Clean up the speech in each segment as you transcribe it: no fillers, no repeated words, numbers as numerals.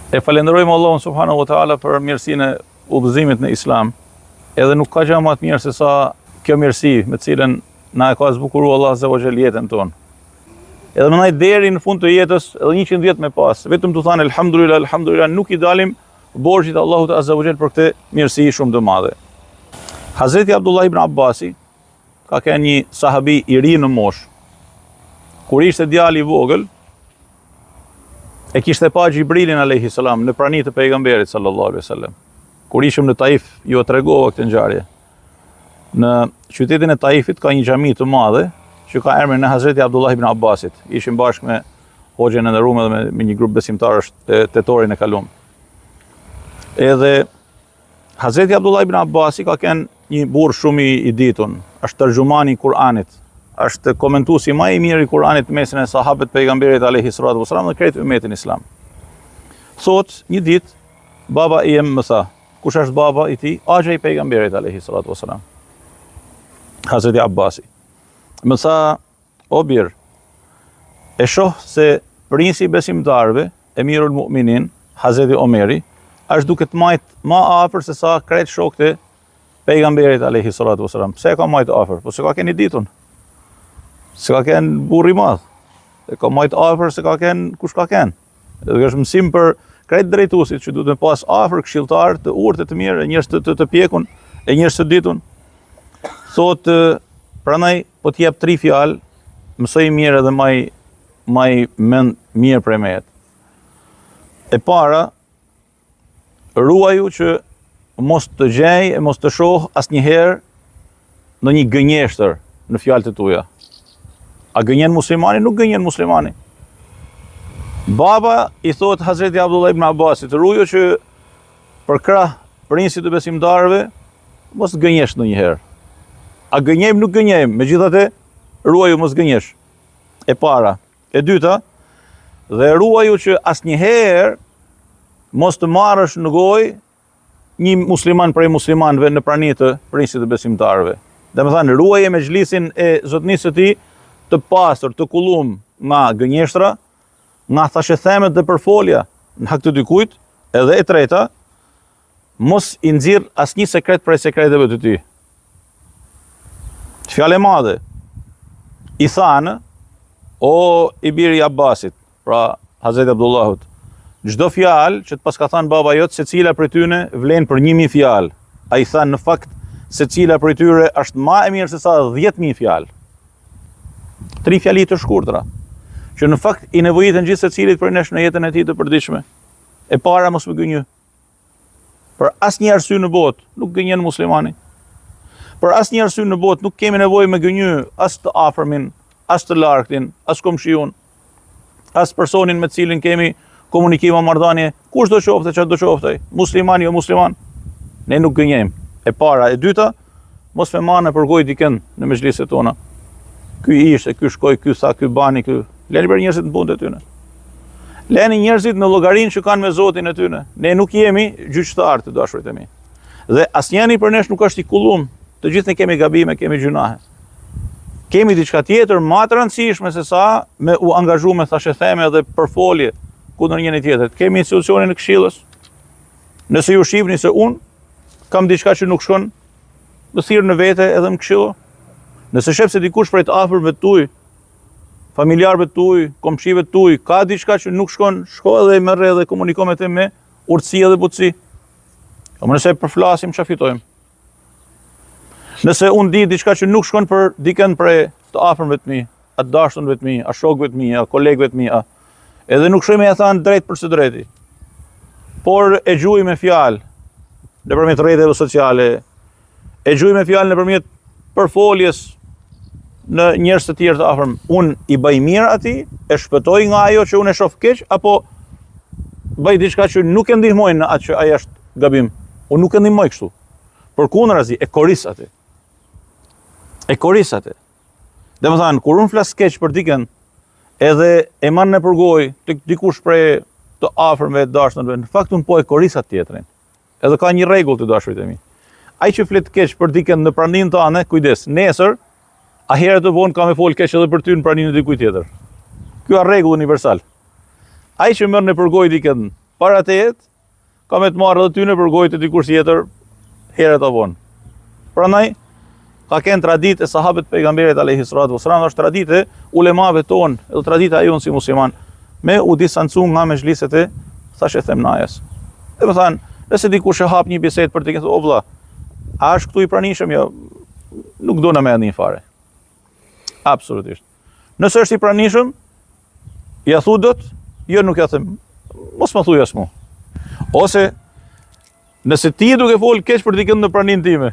E falenderojmë Allahun subhanahu wa taala për mirësinë e udhëzimit në Islam. Edhe nuk ka gjë më të mirë se sa kjo mirësi me cilën na e ka zbukuruar Allah azza wa jall jetën tonë. Edhe mënaj deri në fund të jetës, edhe 100 vjet me pas, vetëm të thanë elhamdulillah, elhamdulillah, nuk i dalim borxhit Allahut azza wa jall për këtë mirësi shumë të madhe. Hazreti Abdullah ibn Abbasi ka qenë një sahabi i ri në moshë. Kur ishte djali i vogël, e kishte pa Xhibrilin alayhi salam në prani të pejgamberit sallallahu alaihi wasallam. Kur ishim në Taif, ju tregova këtë ngjarje. Në qytetin e Taifit ka një xhami të madhe që ka emrin e Hazreti Abdullah ibn Abbasit. Ishim bashkë me hoxhen e nderuar dhe me një grup besimtarësh të tetorin e kalum. Edhe Hazreti Abdullah ibn Abbasi ka qenë një burr shumë i ditun, është tërgjumani i Kur'anit, është komentuesi më i mirë i Kur'anit mesin e sahabët pejgamberit alayhi salatu wasalam dhe krejt ummetin islam. Thot një ditë baba i më tha, kush është baba i tij? Axha i pejgamberit alayhi salatu wasalam. Hazreti Abbasi. Më tha, o bir, e shoh se princi i besimtarëve, Emirul Mu'minin, Hazreti Omeri, është duke të majt më afër se sa krejt shokët e pejgamberit alayhi salatu wasalam. Pse ka majt afër? Po se ka qenë i ditun. Se ka qenë burr i madh. E ka majt afër se ka qenë kush ka qenë. Edhe është mësim për krejt drejtuesit që duhet të pas afër këshilltar të urtë të mirë, njerëz të pjekun, e njerëz të ditun. Thot, prandaj po t'jep 3 fjalë, mësoj mirë edhe maj mend mirë prej meje. E para, ruaju që mos të gjej e mos të shoh asnjëherë në një gënjeshtër në fjalët e tuaja. A gënjen muslimani? Nuk gënjen muslimani. Baba i thot Hazreti Abdullah ibn Abbasit, ruaju që për krah princit të besimtarëve mos gënjesh ndonjëherë. A gënjejmë, nuk gënjejmë, megjithatë ruaju mos gënjesh. E para. E dyta, dhe ruaju që asnjëherë mos të marrësh në gojë një musliman prej muslimanëve në prani të princit të besimtarëve. Domethënë ruaje mexhlisin e zotnisë së tij të pastër, të kullum nga gënjeshtra, nga thashethemet dhe përfolja në hak të dikujt, edhe e treta, mos i nxirr asnjë sekret prej sekreteve të tij. Fjalë e madhe. I thanë, o i biri i Abbasit, pra Hazreti Abdullahut, çdo fjalë që të paska thënë baba jot, secila prej tyre vlen për 1000 fjalë. Ai thanë në fakt secila prej tyre është më e mirë se sa 10.000 fjalë. 3 fjali të shkurtra, që në fakt i nevojiten gjithë secilit për nesh në jetën e tij të përditshme. E para, mos më gënjë. Për asnjë arsye në botë nuk gënjen muslimani. Për asnjë arsye në botë nuk kemi nevojë me gënjë as të afërmin, as të largtin, as komshiun, as personin me të cilin kemi komunikim o marrëdhënie, kush do qoftë, çfarë do qoftë, muslimani jo musliman, ne nuk gënjejmë. E para, e dyta, mos me marrë për gojë dikën në mezhliset tona. Ky ishte, ky shkoi, ky tha, ky bani, ky. Leni për njerëzit në punët e tyre. Leni njerëzit në llogarinë që kanë me Zotin e tyre. Ne nuk jemi gjyqtar të dashurit e mi. Dhe asnjëri për nesh nuk është i kullum. Të gjithë ne kemi gabime, kemi gjunahe. Kemi diçka tjetër më të rëndësishme se sa me u angazhu me thashetheme dhe përfolje kundër njëri tjetrit. Kemi institucionin e këshillës. Nëse ju shihni se unë kam diçka që nuk shkon, më thirr në vete edhe më këshillo. Nëse shef se dikush prej të afërmëve tuaj, familjarëve tuaj, komshive tuaj, ka diçka që nuk shkon, shko edhe merr edhe komuniko me të me urtësi edhe butësi. Po nëse përflasim, çfarë fitojmë? Nëse unë di diçka që nuk shkon për dikën prej të afërmëve të mi, a të dashurëve të mi, a shokëve të mi, a kolegëve të mi, edhe nuk shoj me ja thënë drejt për së drejti, por e gjuaj me fjalë nëpërmjet rrjeteve sociale, e gjuaj me fjalë nëpërmjet përfoljes në njerëz të tjerë të afërm. Unë i bëj mirë atij, e shpëtoj nga ajo që unë e shoh keq, apo bëj diçka që nuk e ndihmojnë në atë që ai është gabim. Unë nuk e ndihmoj kështu. Përkundrazi, e koris atë. E koris atë. Domethënë, kur unë flas keq për dikën, edhe e marr në përgoj tek dikush prej të afërmëve, të dashurve, në fakt unë po e koris atë tjetrin. Edhe ka një rregull të dashurit e mi. Ai që flet keq për dikën në praninë tënde, kujdes, nesër a herë të vonë ka me fol keq edhe për ty në praninë e dikujt tjetër. Ky është rregull universal. Ai që merr në përgoj dikën para të jetë, ka me të marrë edhe tyne për gojë të dikush tjetër herët apo vonë. Prandaj ka qenë traditë e sahabët pejgamberit alayhi salatu wasalam, është traditë e ulemave tonë, edhe tradita e jonë si musliman, me u distancu nga mezhliset e thashë themnajes. Dhe më thanë, nëse dikush e hap një bisedë për të thënë, o vlla, a është këtu i pranishëm? Jo, nuk do na më ndin fare. Absolutisht. Nëse është i pranishëm, ja thu dot, jo nuk ja them. Mos më thuaj as mu. Ose nëse ti duke fol keq për dikën në praninë time,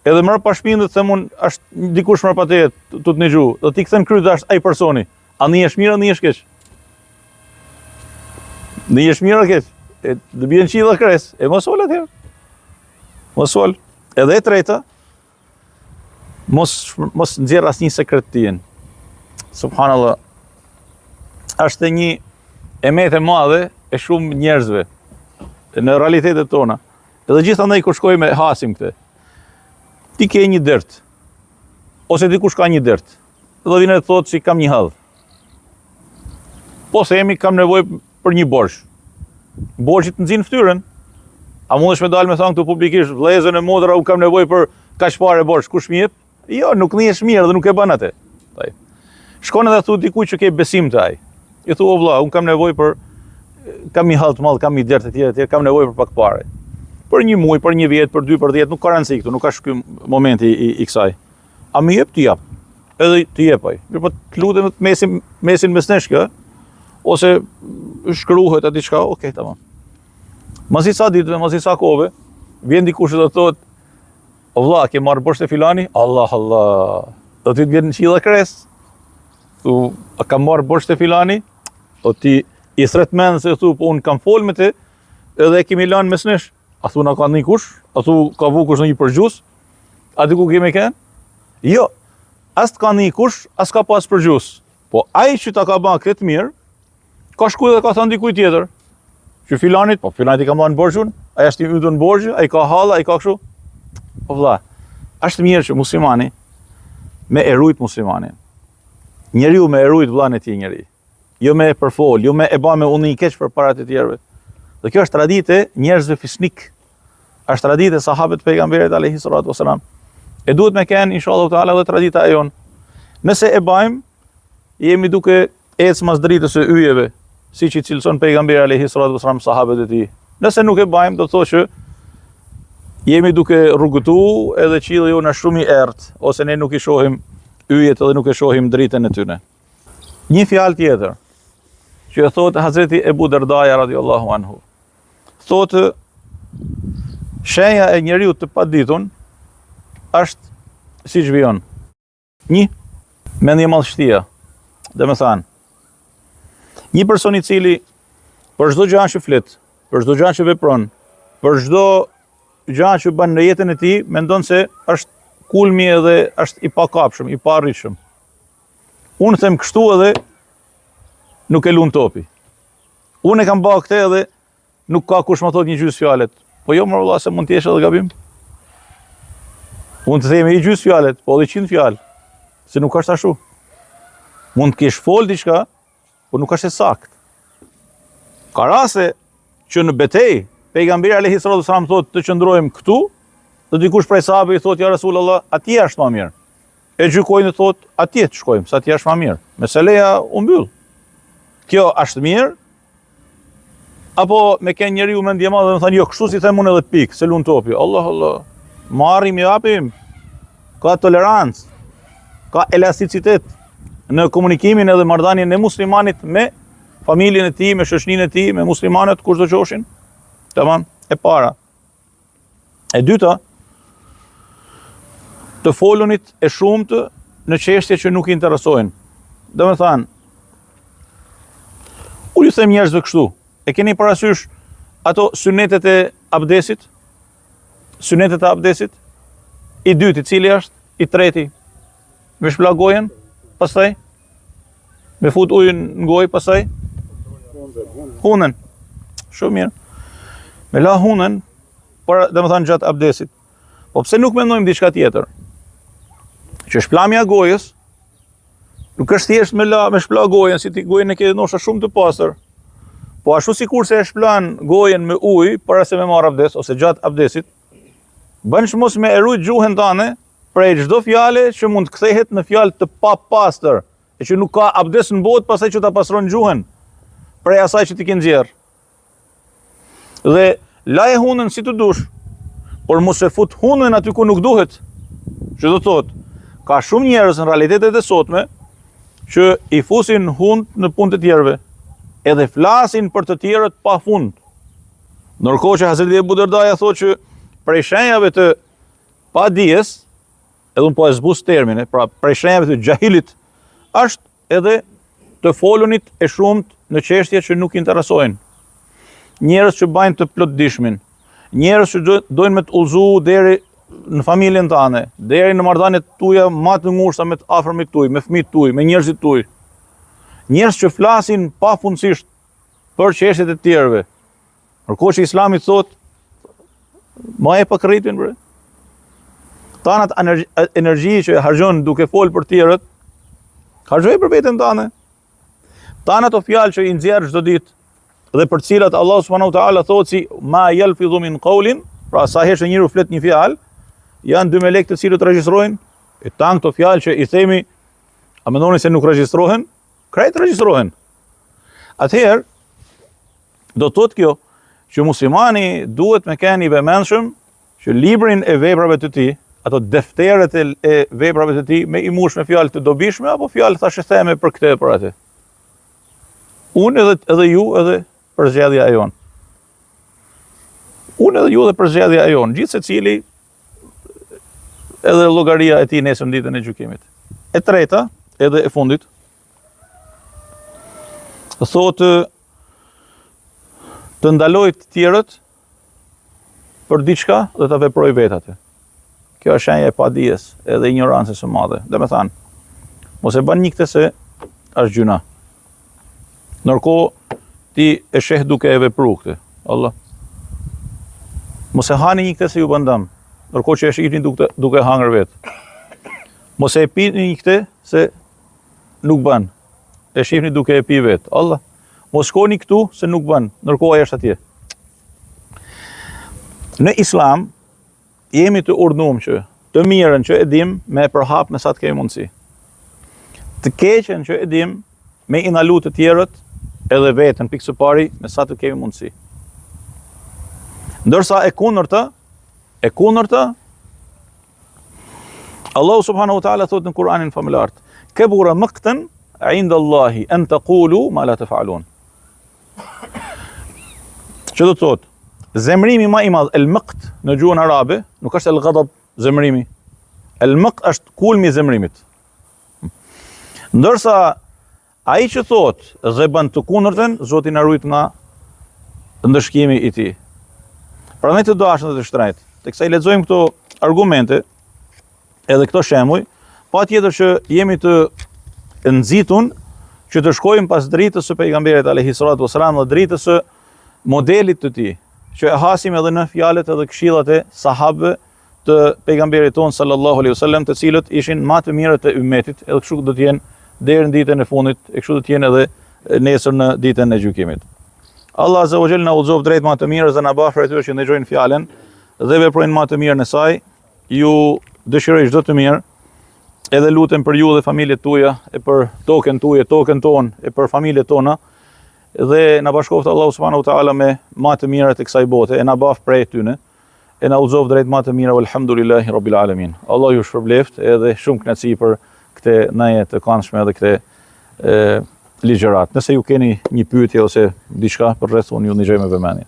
edhe më pa shpinët them unë është dikush më pa teje tu të negju, do ti kthem kryt dash ai personi. A ndihesh mirë, a ndihesh keq? Ndihesh mirë apo keq? Dhe bjen qilla kres, e mos fol atje. Mos fol. Edhe e treta, mos nxjerr asnjë sekret tien. Subhanallahu. Është një emet e madhe e shumë njerëzve në realitetet tona. Edhe gjithandaj kur shkojmë hasim këtë. Ti ke një dërt. Ose dikush ka një dërt. Do vinë të thotë si kam një hall. Po themi kam nevojë për një borxh. Borxhi të nxin fytyrën. A mundesh me dalë me thënë këtu publikisht, vëllezën e modra, u kam nevojë për kaq parë borxh, kush më jep? Jo, nuk ndihesh mirë dhe nuk e bën atë. Shkon edhe thu dikujt që ke besim te ai. I thu o vlla, un kam nevojë për kam një hall të madh, kam një dert të tjera, kam nevojë për pak parë. Për një muaj, për një vjet, për 2, për 10, nuk ka rëndësi këtu, nuk ka ky momenti i kësaj. A më jep ti jap? Edhe ti jep ai. Mirë, po të lutem mesin mes nesh kë, ose shkruhet aty diçka, okay, tamam. Mos i sa ditëve, mos i sa kohëve, vjen dikush dhe thotë, o vlla, ke marrë borxh te filani? Allah Allah. Do ti të vjen qilla kres. Tu a kam marrë borxh te filani? O ti i thret mend se thu, po un kam fol me ti, edhe e kemi lënë mes nesh. A thu na ka ndonjë kush? A thu ka vu kush ndonjë përgjus? A diku kemi kën? Jo. As të ka ndonjë kush, as ka pas përgjus. Po ai që ta ka bën këtë mirë, ka shkuar dhe ka thënë dikujt tjetër. Që filanit, po filanit i ka marrë borxhun, ai është i ytur në borxh, ai ka hall, ai ka kështu. Po vlla, është mirë që muslimani me e rujt muslimanin. Njeriu me e rujt vllain e tij njeri. Jo me e përfol, jo me e bën me unë i keq përpara të tjerëve. Dhe kjo është traditë e njerëzve fisnik. Është traditë e sahabët pejgamberit alayhi salatu wasalam. E duhet me kenë inshallah taala edhe tradita e jon. Nëse e bajmë, jemi duke ecë mas dritës së yjeve, siç i cilëson pejgamberi alayhi salatu wasalam sahabët e tij. Nëse nuk e bajmë, do të thotë që jemi duke rrugëtu edhe qielli jona shumë i errët, ose ne nuk i shohim yjet edhe nuk e shohim dritën e tyre. Një fjalë tjetër që e thotë Hazreti Ebu Derdaja radiallahu anhu. Thotë, shenja e njeriu të paditun është si vijon. Një, mendje madhështia. Dhe me thanë, një person i cili për çdo gjë që flet, për çdo gjë që vepron, për çdo gjë që bën në jetën e tij, mendon se është kulmi edhe është i pakapshëm, i paarritshëm. Unë them kështu edhe nuk e lun topi. Unë e kam bërë këtë edhe nuk ka kush më thot një gjysmë fjalët. Po jo më valla se mund të jesh edhe gabim. Unë të themi i gjysmë fjalët, po edhe 100 fjalë. Se nuk është ashtu. Mund të kesh fol diçka, po nuk është e saktë. Ka raste që në betejë pejgamberi alayhi salatu wasallam thotë të qëndrojmë këtu, dhe dikush prej sahabëve i thotë ja Rasulullah, atje është më mirë. E gjykojnë dhe thotë atje të shkojmë, sa atje është më mirë. Meseleja u mbyll. Kjo është mirë, apo me ke njeriu mendje madhe dhe më thënë, jo, kështu si them unë edhe pikë, se lun topi. Allah, Allah, marrim, japim, ka tolerancë, ka elasticitet në komunikimin edhe marrëdhënien e muslimanit me familjen e tij, me shoqërinë e tij, me muslimanët kushdo qofshin. Tamam, e para. E dyta, të folunit e shumtë në çështje që nuk i interesojnë. Do të thënë, unë ju them njerëzve kështu, e keni parasysh ato sunetet e abdesit? Sunetet e abdesit? I dyti, cili është? I treti? Me shpëla gojen? Pastaj? Me fut ujin në gojë, pastaj? Hunën. Shumë mirë. Me la hunën, por dhe më thënë gjatë abdesit. Po pse nuk mendojmë diçka tjetër? Që shplamja e gojës nuk është thjesht me shpla gojen, si ti gojen e ke nosha shumë të pastër, Po ashtu sikur se e shplan gojen me ujë para se me marr abdes ose gjatë abdesit, bën që mos me erujt gjuhën tënde prej çdo fjale që mund të kthehet në fjalë të papastër, e që nuk ka abdes në botë pastaj që ta pastron gjuhën prej asaj që ti ke nxjerr. Dhe laje hunën si të dush, por mos e fut hunën aty ku nuk duhet. Që do thotë, ka shumë njerëz në realitetet e sotme që i fusin hunë në punë të tjerëve, edhe flasin për të tjerët pa fund. Ndërkohë që Hazreti Ebu Derdaja thotë që prej shenjave të padijes, edhe unë po e zbus termine, pra prej shenjave të gjahilit, është edhe të folunit e shumët në çështje që nuk interesojnë. Njerëz që bajnë të plotdishmin, njerëz që dojnë me të udhëzu deri në familjen tënde, deri në marrëdhëniet tuaja më të ngushta me të afërmit tuaj, me fëmijët tuaj, me njerëzit tuaj. Njerëz që flasin pafundësisht për çështjet e tjerëve. Ndërkohë që Islami thotë, ma e pakërritin bre. Tanat energji që harxhon duke folë për tjerët, harxhoj për veten tënde. Tanat o fjalë që i nxjerr çdo ditë dhe për cilat Allah subhanahu wa taala thotë si ma yalfidhu min qawlin, pra sa herë që njeriu flet një fjalë, janë 2 melek të cilët regjistrohen, e tan këto fjalë që i themi, a mendoni se nuk regjistrohen? Krejt regjistrohen. Atëherë, do të thotë kjo, që muslimani duhet me qenë i vëmendshëm që librin e veprave të tij, ato defteret e veprave të tij, me i mush me fjalë të dobishme apo fjalë thashë theme për këtë e për atë. Unë edhe ju edhe përzgjedhja e jon. Unë edhe ju edhe përzgjedhja e jon, gjithë secili edhe llogaria e tij nesër ditën e gjykimit. E treta, edhe e fundit, thotë të ndaloj të tjerët për diçka dhe ta veproj vetë atë. Kjo është shenja e padijes edhe ignorancës së madhe. Dhe me thanë, mos e bën një këtë se është gjuna. Ndërkohë ti e sheh duke e vepru këtë. Allah. Mos e hani një këtë se ju bën dëm. Ndërkohë që e shihni duke hangër vetë. Mos e pini një këtë se nuk bën. E shihni duke e pi vetë. Allah. Mos shkoni këtu se nuk bën, ndërkohë ai është atje. Në Islam jemi të urdhnuar që të mirën që e dim me përhap me sa të kemi mundësi. Të keqen që e dim me inalu të tjerët edhe veten pikë së pari me sa të kemi mundësi. Ndërsa e kundërta Allahu subhanahu wa taala thotë në Kur'anin familjar: "Kabura maqtan 'inda Allahi an taqulu ma la taf'alun." Që do të thotë, zemrimi më i madh, el-maqt në gjuhën arabe, nuk është el-ghadab, zemrimi. El-maqt është kulmi i zemrimit. Ndërsa ai që thotë dhe bën të kundërtën, Zoti na ruaj nga ndëshkimi i tij. Prandaj të dashur dhe të shtrejt, teksa i lexojmë këto argumente, edhe këto shembuj, patjetër që jemi të nxitun që të shkojmë pas dritës së pejgamberit alayhi salatu wasalam dhe dritës së modelit të tij, që e hasim edhe në fjalët edhe këshillat e sahabëve të pejgamberit ton sallallahu alaihi wasallam, të cilët ishin më të mirët e ummetit, edhe kështu do të jenë deri në ditën e fundit, e kështu do të jenë edhe nesër në ditën e gjykimit. Allah azza wa jalla na udhëzoj drejt më të mirës dhe na bëj prej tyre që ndëgjojnë fjalën dhe veprojnë më të mirën e saj. Ju dëshiroj çdo të mirë. Edhe lutem për ju dhe familjet tuaja, e për tokën tuaj, tokën tonë, e për familjet tona, dhe na bashkoft Allahu subhanahu wa taala me më të mirat e kësaj bote, e na baf prej tyne, e na udhëzoj drejt më të mira, walhamdulillahi rabbil alamin. Allah ju shpërbleft edhe shumë kënaqësi për këtë naje të këndshme edhe këtë ligjërat. Nëse ju keni një pyetje ose diçka për rreth, unë ju ndihmoj me vëmendje.